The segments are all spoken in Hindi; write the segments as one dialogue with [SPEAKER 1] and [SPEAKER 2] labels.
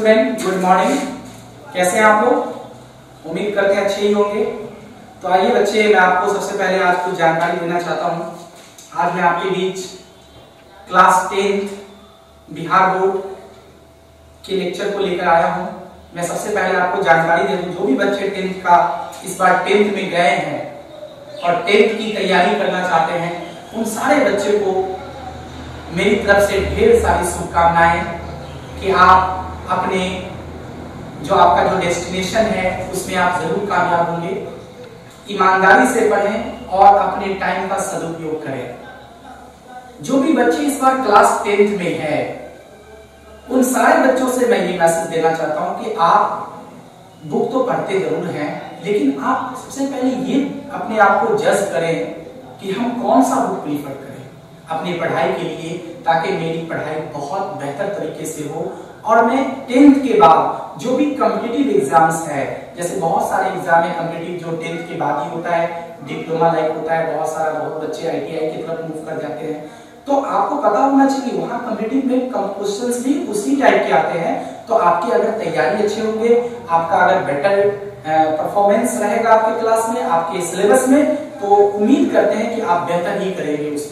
[SPEAKER 1] Student, good morning. कैसे हैं आप लोग? उम्मीद करते हैं अच्छे ही होंगे। तो आइए बच्चे, मैं आपको सबसे पहले आज कुछ जानकारी देना चाहता हूं। आज मैं आपके बीच क्लास 10 बिहार बोर्ड के लेक्चर को लेकर आया हूं। मैं सबसे पहले आपको जानकारी दे दूं, जो भी बच्चे 10th का इस बार 10th में गए हैं और 10th की तैयारी करना चाहते हैं, उन सारे बच्चे को मेरी तरफ से ढेर सारी शुभकामनाएं कि आप अपने जो आपका जो डेस्टिनेशन है उसमें आप जरूर कामयाब होंगे। ईमानदारी से पढ़ें और अपने टाइम का सदुपयोग करें। जो भी बच्चे इस बार क्लास 10th में है, उन सारे बच्चों से मैं ये मैसेज देना चाहता हूं कि आप बुक तो पढ़ते जरूर हैं, लेकिन आप सबसे पहले ये अपने आप को जज करें कि हम कौन सा बुक प्रीफर करें अपनी पढ़ाई के लिए, ताकि मेरी पढ़ाई बहुत बेहतर तरीके से हो और मैं 10th के बाद जो भी कॉम्पिटिटिव एग्जाम्स है, जैसे बहुत सारे एग्जाम है कॉम्पिटिटिव जो 10th के बाद ही होता है, डिप्लोमा लाइक होता है, बहुत बच्चे आईटीआई की तरफ मूव कर जाते हैं। तो आपको पता होना चाहिए वहां कॉम्पिटिटिव में क्वेश्चंस भी उसी टाइप के आते हैं। तो आपकी अगर तैयारी अच्छी होंगे, आपका अगर बेटर परफॉर्मेंस रहेगा आपके क्लास में, आपके सिलेबस में, तो उम्मीद करते हैं कि आप बेहतर ही करेंगे उस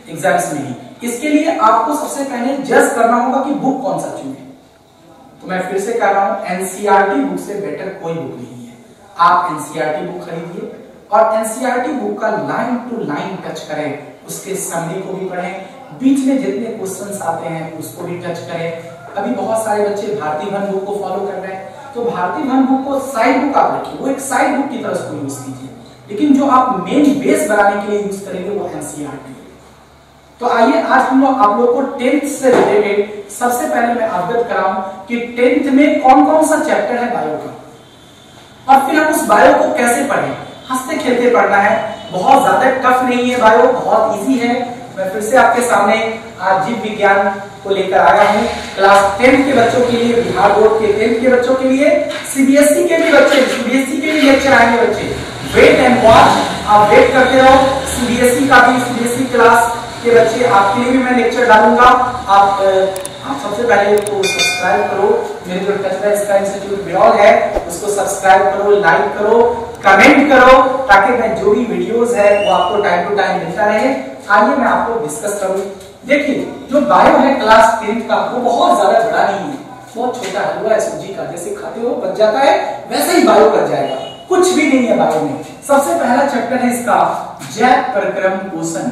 [SPEAKER 1] एग्जाम्स में ही। इसके लिए आपको सबसे पहले जज करना होगा कि बुक कौन सा चुने। तो मैं फिर से कह रहा हूं, एनसीईआरटी बुक से बेटर कोई बुक नहीं है। आप एनसीईआरटी बुक खरीदिए और एनसीईआरटी बुक का लाइन टू लाइन टच करें, उसके समरी को भी पढ़ें, बीच में जितने क्वेश्चंस आते हैं उसको भी टच करें। अभी बहुत सारे बच्चे भारती भवन बुक को फॉलो कर रहे हैं, तो भारती भवन बुक को साइड बुक आप रखिए, वो एक साइड बुक की तरह उसको यूज कीजिए, लेकिन जो आप मेन बेस बनाने के लिए यूज करेंगे वो एनसीईआरटी। तो आइए आज हम लोग आप लोग को 10th से रिलेटेड सबसे पहले मैं अवगत कराऊं कि 10th में कौन कौन सा चैप्टर है बायो का, और फिर हम उस बायो को कैसे पढ़ें। हंसते खेलते पढ़ना है, बहुत ज्यादा टफ नहीं है बायो, बहुत इजी है। मैं फिर से आपके सामने आज जीव विज्ञान को लेकर आया हूं क्लास 10 के बच्चों के लिए, बिहार बोर्ड के 10th के बच्चों के लिए, सीबीएसई के भी बच्चे, सीबीएसई के भी लेक्चर आएंगे बच्चे। वेट एंड वॉच, आप वेट करते रहो। सीबीएसई का भी, सीबीएसई क्लास के बच्चे आपके लिए भी मैं लेक्चर डालूंगा। आप सबसे पहले तो सब्सक्राइब करो, मेरे जो टचलाइन स्काई इंस्टीट्यूट बिरौल है उसको सब्सक्राइब करो, लाइक करो, कमेंट करो, ताकि मैं जो भी वीडियोस है वो आपको टाइम टू टाइम मिलता रहे। आइए मैं आपको डिस्कस करूं। देखिए, जो बायो है क्लास 10th का, वो बहुत ज्यादा बड़ा नहीं है, बहुत छोटा हलवा है सूजी का, जैसे खाते हो बच जाता है वैसे ही बायो बच जाएगा, कुछ भी नहीं है बायो में। सबसे पहला चैप्टर है इसका जैव प्रक्रम पोषण।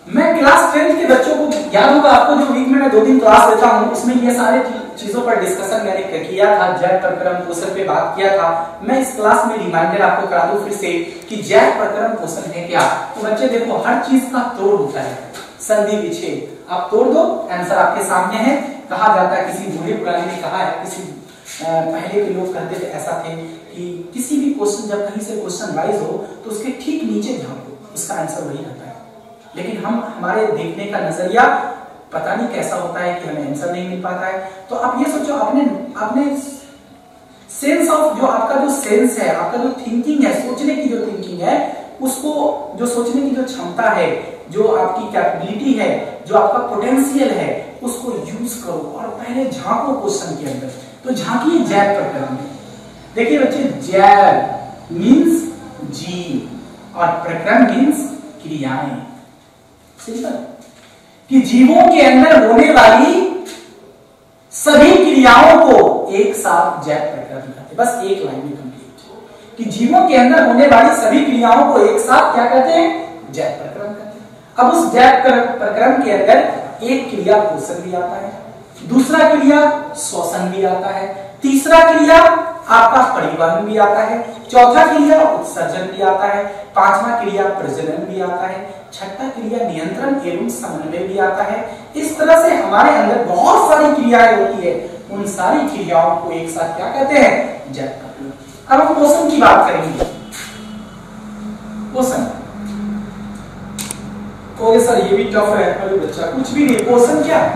[SPEAKER 1] मैं क्लास 10th के बच्चों को याद होगा, आपको जो वीक में मैं 2 दिन क्लास लेता हूं उसमें ये सारे चीजों पर डिस्कशन मैंने किया था, जैव प्रक्रम पोषण पे बात किया था। मैं इस क्लास में रिमाइंडर आपको करा दूं फिर से कि जैव प्रक्रम पोषण है क्या। तो बच्चे देखो, हर चीज का तोड़ होता है, संधि विच्छेद, आप तोड़ दो, आंसर आपके सामने है। कहा जाता है, किसी बूढ़े पुराने ने कहा है, किसी पहले के लोग कहते थे ऐसा थे कि किसी भी क्वेश्चन, जब कहीं से क्वेश्चन राइज हो तो उसके ठीक नीचे झांको, उसका आंसर वही रहता है। लेकिन हमारे देखने का नजरिया पता नहीं कैसा होता है कि हमें आंसर नहीं मिल पाता है। तो आप ये सोचो, अपने सेंस ऑफ, जो आपका जो सेंस है, आपका जो थिंकिंग है, सोचने की जो थिंकिंग है, उसको, जो सोचने की जो क्षमता है, जो आपकी कैपेबिलिटी है, जो आपका पोटेंशियल है, उसको यूज करो और पहले झांको क्वेश्चन के अंदर। तो झांकिए जैव प्रक्रम में। देखिए बच्चे, जैव मीन्स जीव और प्रक्रम मीन्स क्रियाएं। सिंपल, कि जीवों के अंदर होने वाली सभी क्रियाओं को एक साथ जैव प्रक्रम कहते हैं। बस एक लाइन में कंप्लीट, कि जीवों के अंदर होने वाली सभी क्रियाओं को एक साथ क्या कहते हैं? जैव प्रक्रम कहते हैं। अब उस जैव प्रक्रम के अंदर एक क्रिया पोषण भी आता है, दूसरा क्रिया श्वसन भी आता है, तीसरा क्रिया आपका परिवहन भी आता है, चौथा क्रिया उत्सर्जन भी आता है, पांचवा क्रिया प्रजनन भी आता है, छठा क्रिया नियंत्रण एवं समन्वय भी आता है। इस तरह से हमारे अंदर बहुत सारी क्रियाएं होती है, उन सारी क्रियाओं को एक साथ क्या कहते हैं? जैव प्रक्रम। अब हम पोषण की बात करेंगे। पोषण, कहोगे सर ये भी टफ है, अरे बच्चा कुछ भी नहीं। पोषण क्या है?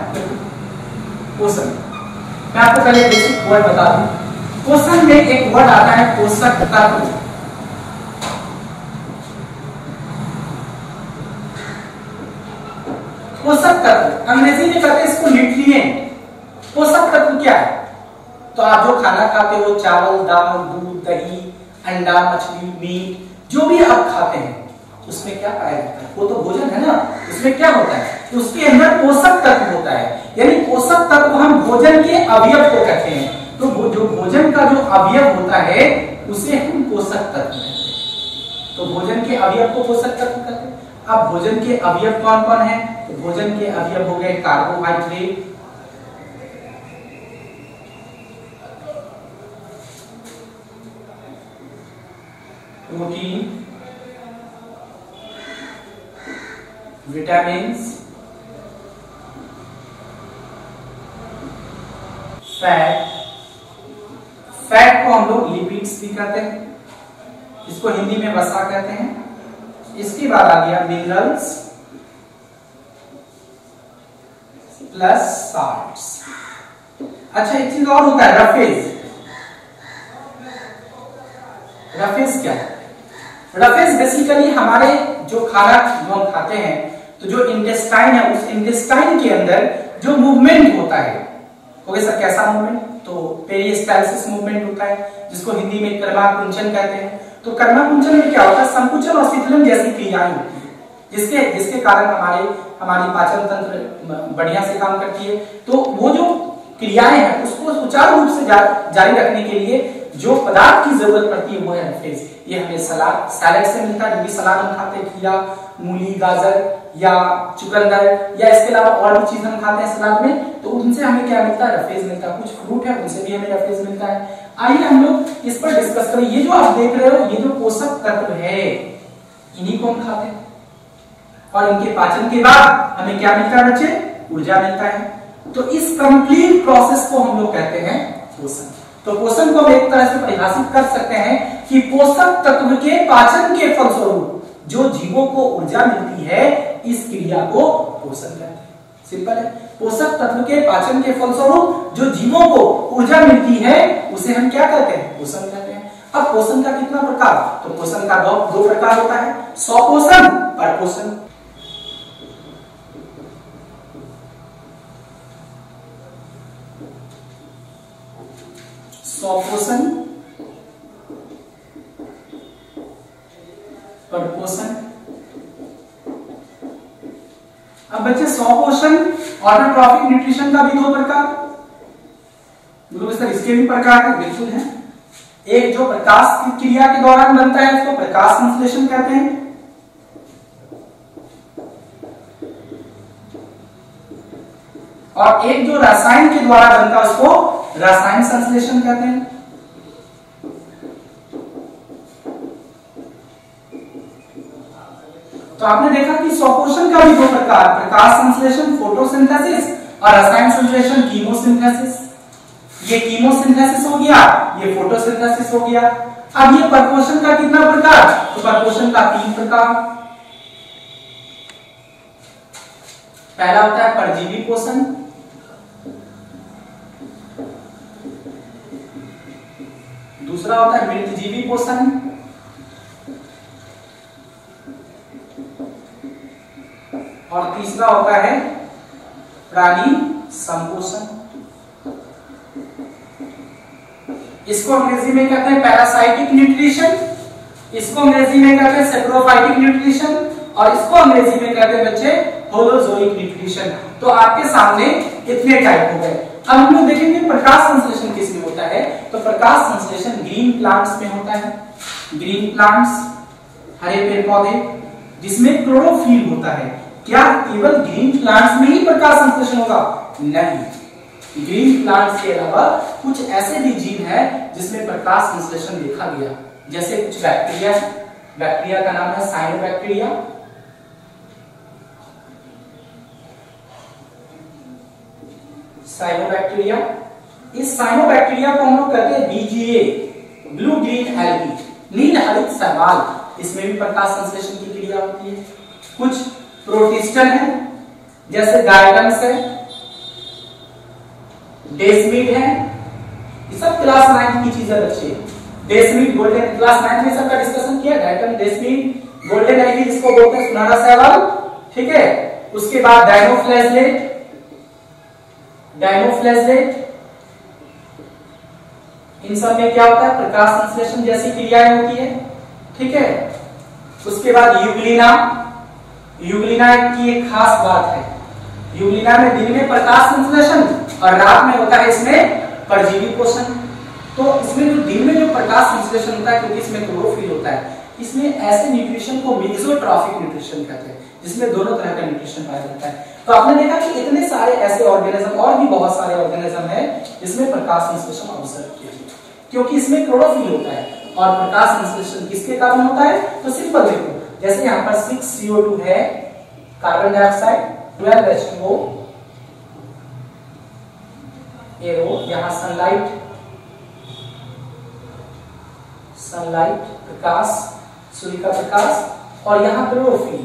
[SPEAKER 1] पोषण मैं आपको पहले बेसिक वर्ड बता दूं। पोषण में एक वर्ड आता है पोषक तत्व। पोषक तत्व अंग्रेजी में कहते हैं इसको न्यूट्रिएंट। पोषक तत्व क्या है? तो आप जो खाना खाते हो, चावल, दाल, दूध, दही, अंडा, मछली, मीट, जो भी आप खाते हैं उसमें क्या पाया जाता है? वो तो भोजन है ना, उसमें क्या होता है? उसके अंदर पोषक तत्व होता है। यानी पोषक तत्व हम भोजन के अवयव को कहते हैं। तो जो भोजन का जो अवयव होता है उसे हम पोषक तत्व कहते हैं। तो भोजन के अवयव को पोषक तत्व कहते हैं। अब भोजन के अवयव कौन कौन है? तो भोजन के अवयव हो गए carbohydrate, protein, vitamins, fat. Fat को हम लोग लिपिड्स भी कहते हैं, इसको हिंदी में वसा कहते हैं। इसके बाद आ गया मिनरल्स प्लस साल्ट्स। अच्छा, एक चीज और होता है, रफेज। रफेज क्या है? रफेज बेसिकली हमारे जो खाना जो हम खाते हैं, तो जो इंटेस्टाइन है उस इंटेस्टाइन के अंदर जो मूवमेंट होता है, वैसा कैसा मूवमेंट? तो पेरिस्टाल्सिस मूवमेंट होता है, जिसको हिंदी में कर्माकुंचन कहते हैं। तो कर्माकुंचन में क्या होता है? संकुचन और शीतलन जैसी क्रियाएं होती है, जिसके कारण हमारी पाचन तंत्र बढ़िया से काम करती है। तो वो जो क्रियाएं हैं उसको सुचारू रूप से जारी रखने के लिए जो पदार्थ की जरूरत पड़ती है वो है रफेज। ये हमें सैलेड से मिलता है, जो भी सलाद हम खाते हैं, खीरा, मूली, गाजर या चुकंदर, या इसके अलावा और भी चीज हम खाते हैं सलाद में, तो उनसे हमें क्या मिलता है? रफेज मिलता है। कुछ फ्रूट है उनसे भी हमें रफेज मिलता है। आइए हम लोग इस पर डिस्कस करें। ये जो आप देख रहे हो, ये जो पोषक तत्व है, इन्हीं को हम खाते हैं और इनके पाचन के बाद हमें क्या मिलता है बच्चे? ऊर्जा मिलता है। तो इस कंप्लीट प्रोसेस को हम लोग कहते हैं पोषण। तो पोषण को हम एक तरह से परिभाषित कर सकते हैं कि पोषक तत्व के पाचन के फलस्वरूप जो जीवों को ऊर्जा मिलती है, इस क्रिया को पोषण कहते हैं। सिंपल है। पोषक तत्व के पाचन के फलस्वरूप जो जीवों को ऊर्जा मिलती है उसे हम क्या कहते हैं? पोषण कहते हैं। अब पोषण का कितना प्रकार? तो पोषण का दो प्रकार होता है, स्वपोषण, परपोषण। स्वपोषण, परपोषण। अब बच्चे स्वपोषण ऑटोट्रॉफिक न्यूट्रिशन का भी दो प्रकार, बिल्कुल सर, इसके भी प्रकार है, बिल्कुल है। एक जो प्रकाश की क्रिया के दौरान बनता है उसको प्रकाश संश्लेषण कहते हैं, और एक जो रसायन के द्वारा बनता है उसको रसायन संश्लेषण कहते हैं। तो आपने देखा कि स्वपोषण का भी दो प्रकार, प्रकाश संश्लेषण फोटोसिंथेसिस और रसायन संश्लेषण कीमोसिंथेसिस। ये कीमोसिंथेसिस हो गया, ये फोटोसिंथेसिस हो गया। अब ये परपोषण का कितना प्रकार? तो परपोषण का 3 प्रकार। पहला होता है परजीवी पोषण, दूसरा होता है मृतजीवी पोषण, और तीसरा होता है प्राणी संपोषण। इसको अंग्रेजी में कहते हैं पैरासाइटिक न्यूट्रिशन, इसको अंग्रेजी में कहते हैं सेप्रोफाइटिक न्यूट्रिशन, और इसको अंग्रेजी में कहते हैं बच्चे होलोजोइक न्यूट्रिशन। तो आपके सामने कितने टाइप हो गए। अब हम लोग देखेंगे प्रकाश संश्लेषण किस में होता है। तो प्रकाश संश्लेषण ग्रीन प्लांट्स में होता है। ग्रीन प्लांट्स, हरे पेड़ पौधे जिसमें क्लोरोफिल होता है। क्या केवल ग्रीन प्लांट्स में ही प्रकाश संश्लेषण होगा? नहीं, ग्रीन प्लांट्स के अलावा कुछ ऐसे भी जीव है जिसमें प्रकाश संश्लेषण देखा गया, जैसे कुछ बैक्टीरिया। बैक्टीरिया का नाम है साइनोबैक्टीरिया, साइनोबैक्टीरिया। इस साइनोबैक्टीरिया को हम लोग कहते हैं बीजीए, ब्लू ग्रीन एल्गी, नील हरित शैवाल। इसमें भी प्रकाश संश्लेषण की क्रिया होती है। कुछ प्रोटिस्टन है, जैसे गायटन्स है, डेस्मिड है, ये सब क्लास 9 की चीजें बच्चे। डेस्मिड, गोल्डन, क्लास 9 में सबका डिस्कशन किया। गायटन, डेस्मिड, गोल्डन एल्गी जिसको बोलते हैं सुनहरा शैवाल, ठीक है। उसके बाद डायनोफ्लैजलेट, इन सब में क्या होता है, प्रकाश संश्लेषण जैसी क्रियाएं होती है, ठीक है। उसके बाद यूग्लिना की एक खास बात है, यूग्लिना में दिन में प्रकाश संश्लेषण और रात में होता है इसमें परजीवी पोषण। तो इसमें जो दिन में जो प्रकाश संश्लेषण होता है, क्योंकि इसमें क्लोरोफिल होता है, इसमें ऐसे न्यूट्रिशन को मेसोट्रॉफिक न्यूट्रिशन कहते हैं, जिसमें दोनों तरह का न्यूट्रिशन पाया जाता है। तो आपने देखा कि इतने सारे ऐसे ऑर्गेनिज्म और भी बहुत सारे ऑर्गेनिज्म है जिसमें प्रकाश संश्लेषण अवसर किया जाता है, क्योंकि इसमें क्लोरोफिल होता है। और प्रकाश संश्लेषण किसके कारण होता है, तो सिंपल देखो, जैसे यहाँ पर 6CO2 है, कार्बन डाइऑक्साइड 12H2O, एरो, यहाँ सनलाइट प्रकाश, सूर्य का प्रकाश, और यहाँ क्लोरोफिल।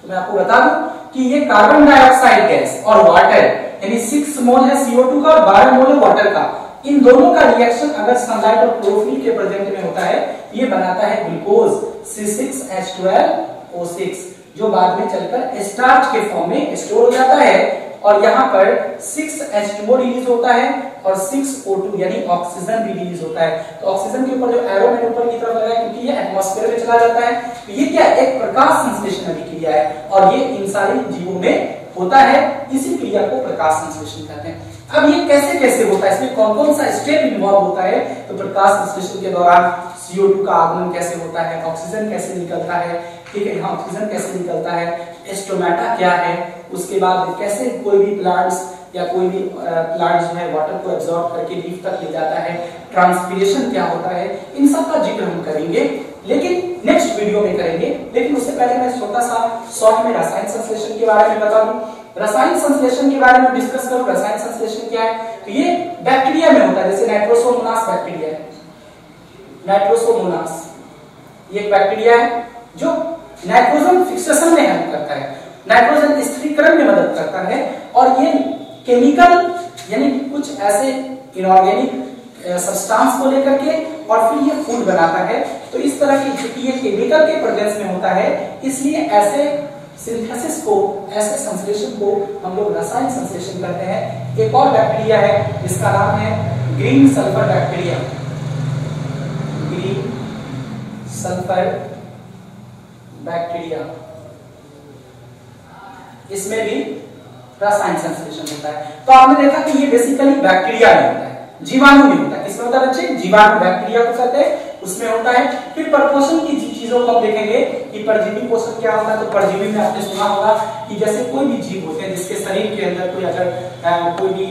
[SPEAKER 1] तो मैं आपको बता दूं कि ये कार्बन डाइऑक्साइड गैस और वाटर, यानी 6 मोल है CO2 का और 12 मोल है वाटर का, इन दोनों का रिएक्शन अगर सनलाइट और क्लोरोफिल के प्रेजेंट में होता है, ये बनाता है ग्लूकोज C6H12O6, जो बाद में चलकर स्टार्च के फॉर्म में स्टोर हो जाता है। और यहाँ पर 6H2O रिलीज होता है और 6O2 यानी ऑक्सीजन भी रिलीज होता है। तो ऑक्सीजन के ऊपर जो एरो मैंने ऊपर की तरफ लगाया, क्योंकि ये एटमॉस्फेयर में चला जाता है, तो ये क्या एक प्रकाश संश्लेषण अभिक्रिया है और ये इन सारे जीवों में होता है। इसी क्रिया को प्रकाश संश्लेषण कहते हैं। अब ये कैसे कैसे होता है, इसमें कौन कौन सा स्टेप इन्वॉल्व होता है, तो प्रकाश संश्लेषण के दौरान CO2 का आगमन कैसे होता है, ऑक्सीजन कैसे निकलता है, ठीक है, यहाँ ऑक्सीजन कैसे निकलता है, स्टोमेटा क्या है, उसके बाद कैसे कोई भी प्लांट्स या कोई भी प्लांट जो है वाटर को एब्जॉर्ब करके लीफ तक ले जाता है, ट्रांसपीरेशन क्या होता है, इन सब का जिक्र हम करेंगे, लेकिन नेक्स्ट वीडियो में करेंगे। लेकिन उससे पहले मैं छोटा सा शॉर्ट में रसायन संश्लेषण के बारे में बता दूं। रसायन संश्लेषण के बारे में डिस्कस करूं। रसायन संश्लेषण क्या है, तो ये बैक्टीरिया में होता है, जैसे नाइट्रोसोमोनास बैक्टीरिया है, नाइट्रोसोमोनास ये एक बैक्टीरिया है जो नाइट्रोजन फिक्सेशन में हेल्प करता है, नाइट्रोजन स्थिरीकरण में मदद करता है, और ये केमिकल यानी कुछ ऐसे इनऑर्गेनिक सब्सटेंस को लेकर के और फिर ये फूड बनाता है। तो इस तरह की, क्योंकि ये केमिकल के प्रेजेंस में होता है, इसलिए ऐसे सिंथेसिस को, ऐसे संश्लेषण को हम लोग रसायन संश्लेषण करते हैं। एक और बैक्टीरिया है जिसका नाम है green sulphur bacteria, green sulphur bacteria, इसमें भी रसायन संश्लेषण होता है। तो आपने देखा कि ये बेसिकली बैक्टीरिया में होता है, जीवाणु में होता है। किसमें होता है बच्चे, जीवाणु, बैक्टीरिया को कहते हैं, उसमें होता है। फिर परपोषण की चीजों को हम देखेंगे कि परजीवी पोषण क्या होता है। तो परजीवी में आपने सुना होगा कि जैसे कोई भी जीव होते हैं जिसके शरीर के अंदर कोई अगर कोई भी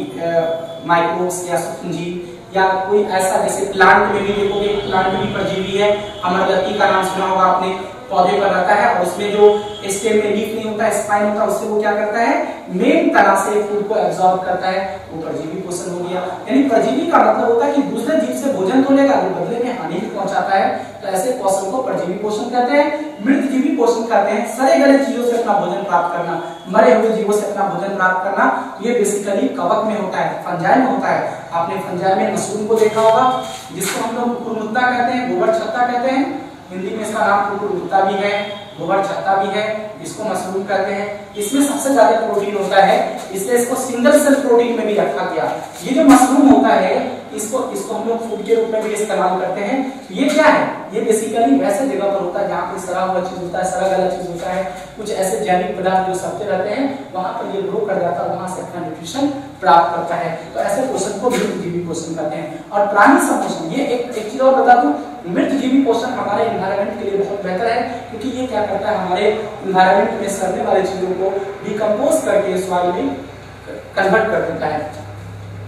[SPEAKER 1] माइक्रोब्स या सूक्ष्मजीव या कोई ऐसा, जैसे प्लांट में भी देखोगे, प्लांट में भी परजीवी है, अमरगत्ती का नाम सुना होगा आपने, पौधे पर रहता है और उसमें जो स्टेम में लीफ नहीं होता, स्पाइन होता है, उससे वो क्या करता है, मेन तरह से फूड को एब्जॉर्ब करता है, वो परजीवी पोषण हो गया। यानी परजीवी का मतलब होता है कि दूसरे जीव से भोजन तो लेगा, वो बदले में हानि भी पहुंचाता है। तो ऐसे पोषण को परजीवी पोषण कहते हैं। मृत जीवी पोषण कहते हैं सड़े गले चीजों से अपना भोजन प्राप्त करना, मरे हुए जीवों से अपना भोजन प्राप्त करना। ये बेसिकली कवक में होता है, फंजाई में होता है। आपने फंजाई में मशरूम को देखा होगा, जिसको हम लोग कुकुरमुत्ता कहते हैं, गोबर छत्ता कहते हैं, हिंदी में इसका नाम कुकुरमुत्ता भी है, गोबर छत्ता भी है, इसको मशरूम कहते हैं। इसमें सबसे ज्यादा प्रोटीन होता है, इसलिए इसको सिंगल सेल प्रोटीन में भी रखा गया। ये जो मशरूम होता है, इसको हम लोग फूड के रूप में भी इस्तेमाल करते हैं। ये क्या है, ये बेसिकली वैसे जगह पर होता है जहाँ पे सड़ा हुआ चीज होता है, सड़ा गला चीज होता है, कुछ ऐसे जैविक पदार्थ जो सड़ते रहते हैं, वहां पर ये ग्रो कर जाता है, वहां से अपना न्यूट्रिशन प्राप्त करता है। तो ऐसे पोषण को मृत जीवी पोषण कहते हैं। और प्राणी संपोषण, ये एक चीज और बता दूं, मृत जीवी पोषण हमारे एनवायरनमेंट के लिए बहुत बेहतर है, क्योंकि ये क्या करता है, हमारे एनवायरनमेंट में सड़ने वाली चीजों को डिकम्पोज करके सॉइल में कन्वर्ट कर देता है।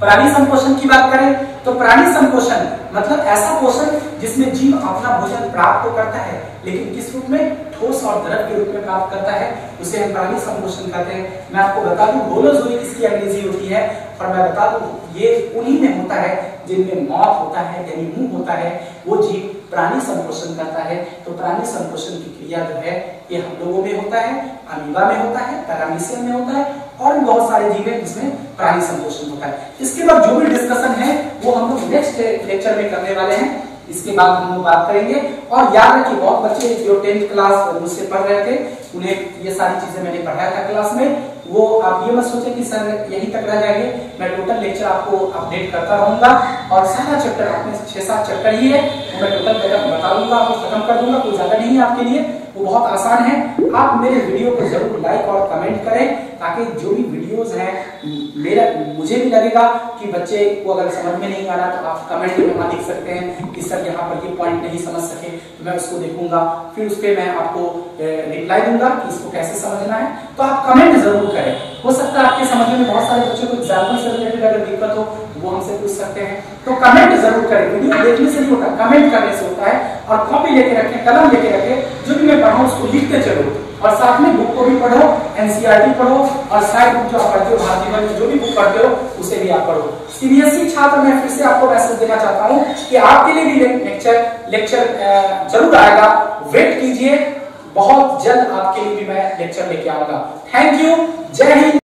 [SPEAKER 1] प्राणी संपोषण की बात करें तो प्राणी संपोषण मतलब ऐसा पोषण जिसमें जीव अपना भोजन प्राप्त तो करता है, लेकिन किस रूप में, ठोस और द्रव के रूप में प्राप्त करता है, उसे हम प्राणी संपोषण कहते हैं। मैं आपको बता दूं, होलोजोइक इसकी अंग्रेजी होती है, और मैं बता दूं ये उन्हीं में होता है जिनमें मौत होता है, यानी मुंह होता है, वो जीव प्राणी संपोषण करता है। तो प्राणी संपोषण की क्रिया जो है ये हम लोगों में होता है, अमीबा में होता है, पैरामीशियम में होता है, और भी बहुत सारे जीव हैं जिसमें प्राणी संपोषण होता है। इसके बाद जो भी डिस्कशन है वो हम लोग नेक्स्ट लेक्चर में करने वाले हैं। इसके बाद हम लोग बात करेंगे। और याद रखिए, बहुत बच्चे जो 10th क्लास मुझसे पढ़ रहे थे, उन्हें ये सारी चीजें मैंने पढ़ाया था क्लास में, वो आप ये मत सोचें कि सर यहीं तक रह जाएंगे। मैं टोटल लेक्चर आपको अपडेट करता रहूंगा और सारा चैप्टर आपने 6-7 चैप्टर ही है, वो मैं टोटल बता दूंगा, आपको खत्म कर दूंगा, कोई ज्यादा नहीं है आपके लिए, वो बहुत आसान है। आप मेरे वीडियो को जरूर लाइक और कमेंट करें, ताकि जो भी वीडियोस हैं मुझे भी लगेगा कि बच्चे को अगर समझ में नहीं आ रहा तो आप कमेंट में वहां लिख सकते हैं कि सर यहाँ पर ये पॉइंट नहीं समझ सके, तो मैं उसको देखूंगा, फिर उस पर मैं आपको रिप्लाई दूंगा कि इसको कैसे समझना है। तो आप कमेंट जरूर करें, हो सकता है आपके समझने में बहुत सारे बच्चों को एग्जाम्पल से रिलेटेड अगर दिक्कत हो वो हमसे पूछ सकते हैं। तो कमेंट जरूर करें, वीडियो देखने से नहीं होता, कमेंट करने से होता है। और कॉपी लेके रखें, कलम लेके रखें, जो भी मैं पढ़ाऊं उसको लिखते चलो, और साथ में बुक को भी पढ़ो, एनसीईआरटी पढ़ो, और साइड बुक जो आप पढ़ते हो, भारतीय वर्ग जो भी बुक पढ़ते हो उसे भी आप पढ़ो। सीबीएसई छात्र मैं फिर से आपको मैसेज देना चाहता हूं कि आपके लिए भी लेक्चर जरूर आएगा, वेट कीजिए, बहुत जल्द आपके लिए भी मैं लेक्चर लेके आऊंगा। थैंक यू, जय हिंद।